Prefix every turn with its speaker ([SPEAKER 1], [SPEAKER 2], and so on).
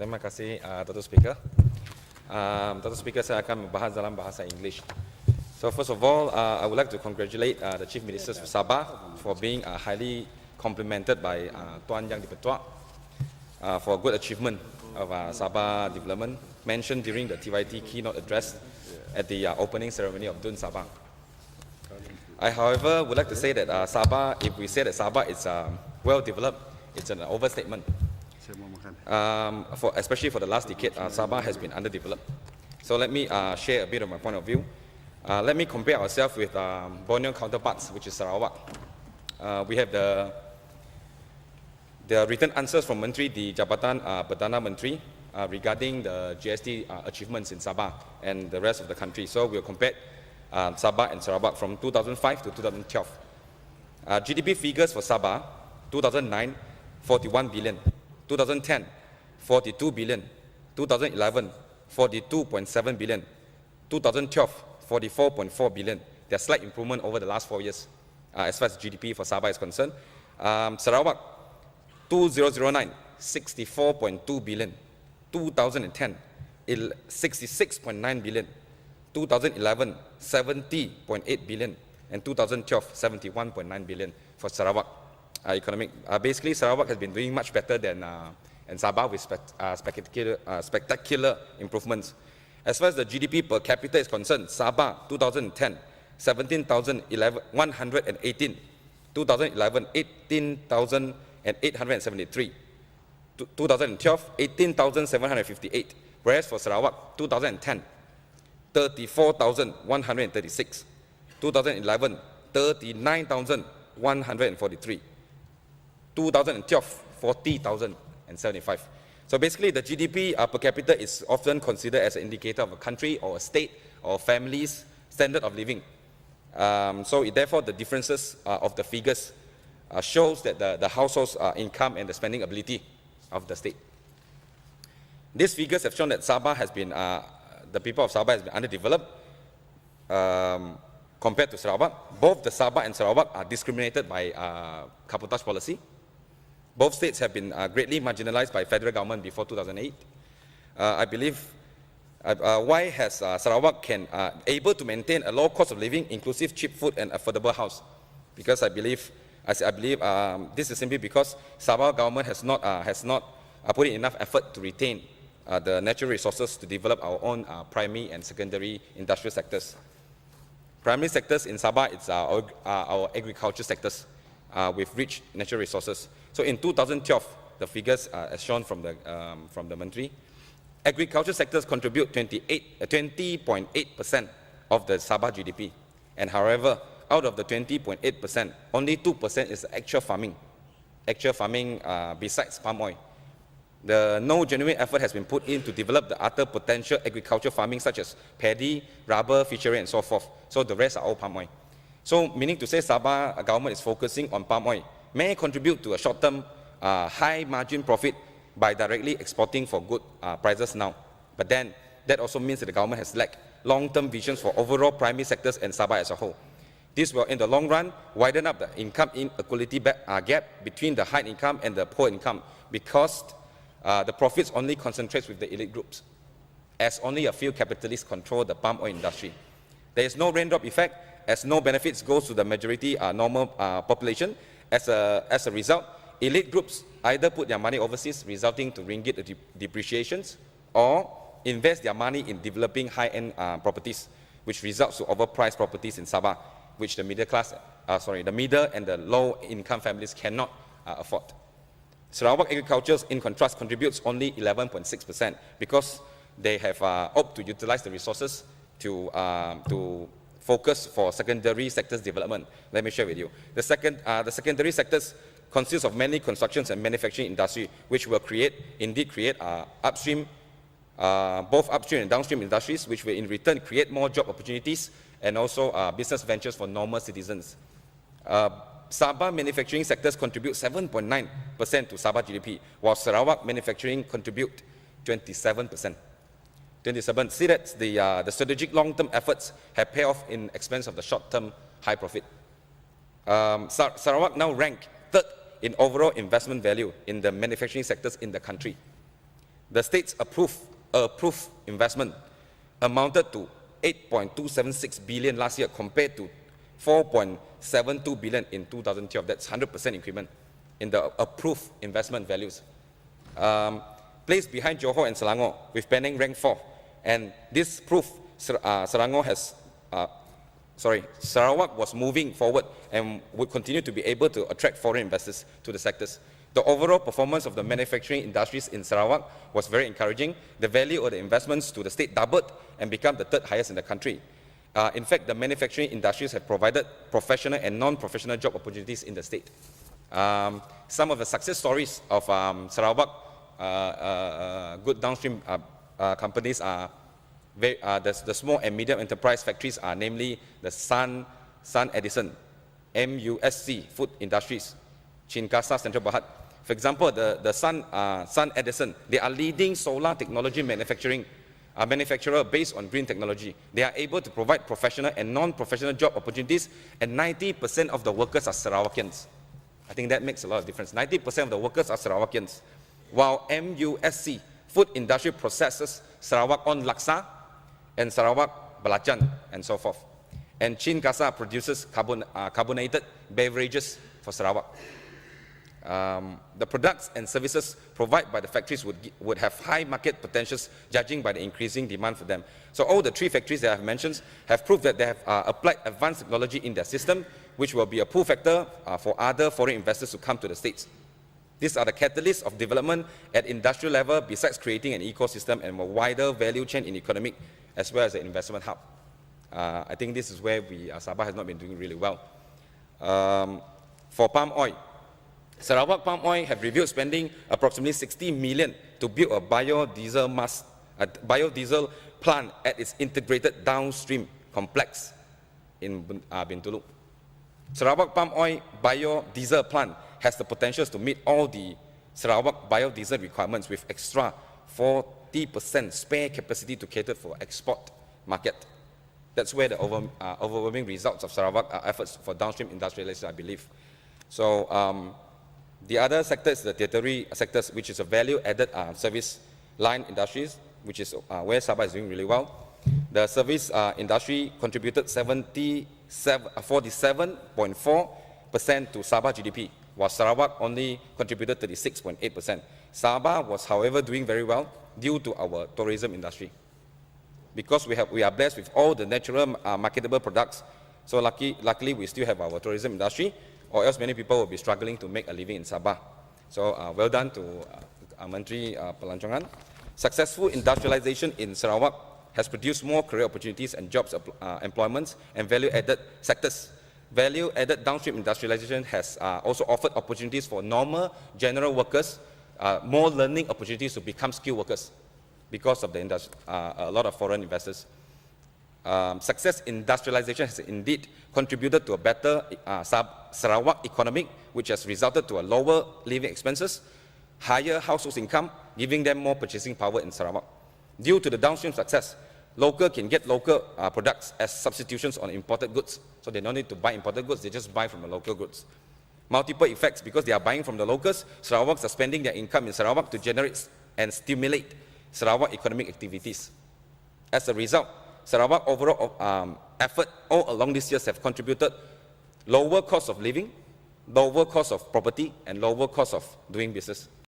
[SPEAKER 1] Terima kasih, Dato' Speaker. Dato' Speaker, saya akan membahas dalam bahasa English. So first of all, I would like to congratulate the Chief Ministers of Sabah for being highly complimented by Tuan Yang Dipertua for good achievement of Sabah development mentioned during the TYT keynote address at the opening ceremony of Dun Sabah. I, however, would like to say that Sabah, if we say that Sabah is well developed, it's an overstatement. Especially for the last decade, Sabah has been underdeveloped. So let me share a bit of my point of view. Let me compare ourselves with Borneo counterparts, which is Sarawak. We have the written answers from Menteri di Jabatan Perdana Menteri regarding the GST achievements in Sabah and the rest of the country. So we'll compare Sabah and Sarawak from 2005 to 2012. GDP figures for Sabah, 2009, 41 billion. 2010, 42 billion. 2011, 42.7 billion. 2012, 44.4 billion. There's slight improvement over the last 4 years as far as GDP for Sabah is concerned. Sarawak, 2009, 64.2 billion. 2010, 66.9 billion. 2011, 70.8 billion. And 2012, 71.9 billion for Sarawak. Basically, Sarawak has been doing much better than Sabah with spectacular improvements. As far as the GDP per capita is concerned, Sabah 2010, 17,118, 2011, 18,873, 2012, 18,758, whereas for Sarawak 2010, 34,136, 2011, 39,143, 2012, 40,075. So basically, the GDP per capita is often considered as an indicator of a country or a state or a family's standard of living. Therefore, the differences of the figures shows that the household's income and the spending ability of the state. These figures have shown that Sabah has been, the people of Sabah has been underdeveloped compared to Sarawak. Both the Sabah and Sarawak are discriminated by cabotage policy. Both states have been greatly marginalized by federal government before 2008. I believe why has Sarawak able to maintain a low cost of living, inclusive cheap food and affordable house? Because I believe this is simply because Sabah government has not put in enough effort to retain the natural resources to develop our own primary and secondary industrial sectors. Primary sectors in Sabah is our agriculture sectors with rich natural resources. So in 2012, the figures as shown from the Menteri, agriculture sectors contribute 20.8% of the Sabah GDP. And however, out of the 20.8%, only 2% is actual farming besides palm oil. No genuine effort has been put in to develop the other potential agriculture farming such as paddy, rubber, fishery and so forth. So the rest are all palm oil. So meaning to say Sabah government is focusing on palm oil, may contribute to a short-term high margin profit by directly exporting for good prices now. But then that also means that the government has lacked long-term visions for overall primary sectors and Sabah as a whole. This will in the long run widen up the income inequality gap between the high income and the poor income, because the profits only concentrates with the elite groups, as only a few capitalists control the palm oil industry. There is no raindrop effect, as no benefits goes to the majority normal population. As a result, elite groups either put their money overseas, resulting to ringgit depreciations, or invest their money in developing high-end properties, which results to overpriced properties in Sabah, which the middle and the low-income families cannot afford. Sarawak agriculture, in contrast, contributes only 11.6% because they have opted to utilize the resources to focus for secondary sectors development. Let me share with you. The secondary sectors consist of many constructions and manufacturing industry, which will indeed create upstream, both upstream and downstream industries, which will in return create more job opportunities and also business ventures for normal citizens. Sabah manufacturing sectors contribute 7.9% to Sabah GDP, while Sarawak manufacturing contribute 27%. 27. See that the strategic long-term efforts have paid off in expense of the short-term high profit. Sarawak now rank third in overall investment value in the manufacturing sectors in the country. The state's approved investment amounted to 8.276 billion last year compared to 4.72 billion in 2012. That's 100% increment in the approved investment values. Placed behind Johor and Selangor, with Penang ranked 4. And this proof Sarawak was moving forward and would continue to be able to attract foreign investors to the sectors. The overall performance of the manufacturing industries in Sarawak was very encouraging. The value of the investments to the state doubled and became the 3rd highest in the country. In fact, the manufacturing industries have provided professional and non-professional job opportunities in the state. Some of the success stories of Sarawak good downstream companies are the small and medium enterprise factories are namely the Sun Edison, MUSC Food Industries, Chinkasa Central Berhad. For example, the Sun Edison, they are leading solar technology manufacturer based on green technology. They are able to provide professional and non-professional job opportunities, and 90% of the workers are Sarawakians. I think that makes a lot of difference. 90% of the workers are Sarawakians, while MUSC Food Industry processes Sarawak on laksa and Sarawak belacan and so forth. And Chinkasa produces carbonated beverages for Sarawak. The products and services provided by the factories would have high market potentials, judging by the increasing demand for them. So all the 3 factories that I have mentioned have proved that they have applied advanced technology in their system, which will be a pull factor for other foreign investors to come to the States. These are the catalysts of development at industrial level, besides creating an ecosystem and a wider value chain in economic as well as an investment hub. I think this is where Sabah has not been doing really well. For palm oil, Sarawak Palm Oil have reviewed spending approximately 60 million to build a biodiesel plant at its integrated downstream complex in Bintulu. Sarawak Palm Oil biodiesel plant has the potential to meet all the Sarawak biodiesel requirements with extra 40% spare capacity to cater for export market. That's where the overwhelming results of Sarawak efforts for downstream industrialization, I believe. So the other sector is the tertiary sectors, which is a value-added service line industries, which is where Sabah is doing really well. The service industry contributed 47.4% to Sabah GDP, while Sarawak only contributed 36.8%. Sabah was, however, doing very well due to our tourism industry. Because we are blessed with all the natural marketable products, so luckily we still have our tourism industry, or else many people will be struggling to make a living in Sabah. So well done to Menteri Pelancongan. Successful industrialization in Sarawak has produced more career opportunities and jobs employments and value-added sectors. Value-added downstream industrialization has also offered opportunities for normal general workers, more learning opportunities to become skilled workers because of the a lot of foreign investors. Success industrialization has indeed contributed to a better Sarawak economic, which has resulted to a lower living expenses, higher household income, giving them more purchasing power in Sarawak. Due to the downstream success, local can get local products as substitutions on imported goods. So they don't need to buy imported goods, they just buy from the local goods. Multiple effects, because they are buying from the locals, Sarawaks are spending their income in Sarawak to generate and stimulate Sarawak economic activities. As a result, Sarawak overall effort all along these years have contributed lower cost of living, lower cost of property, and lower cost of doing business.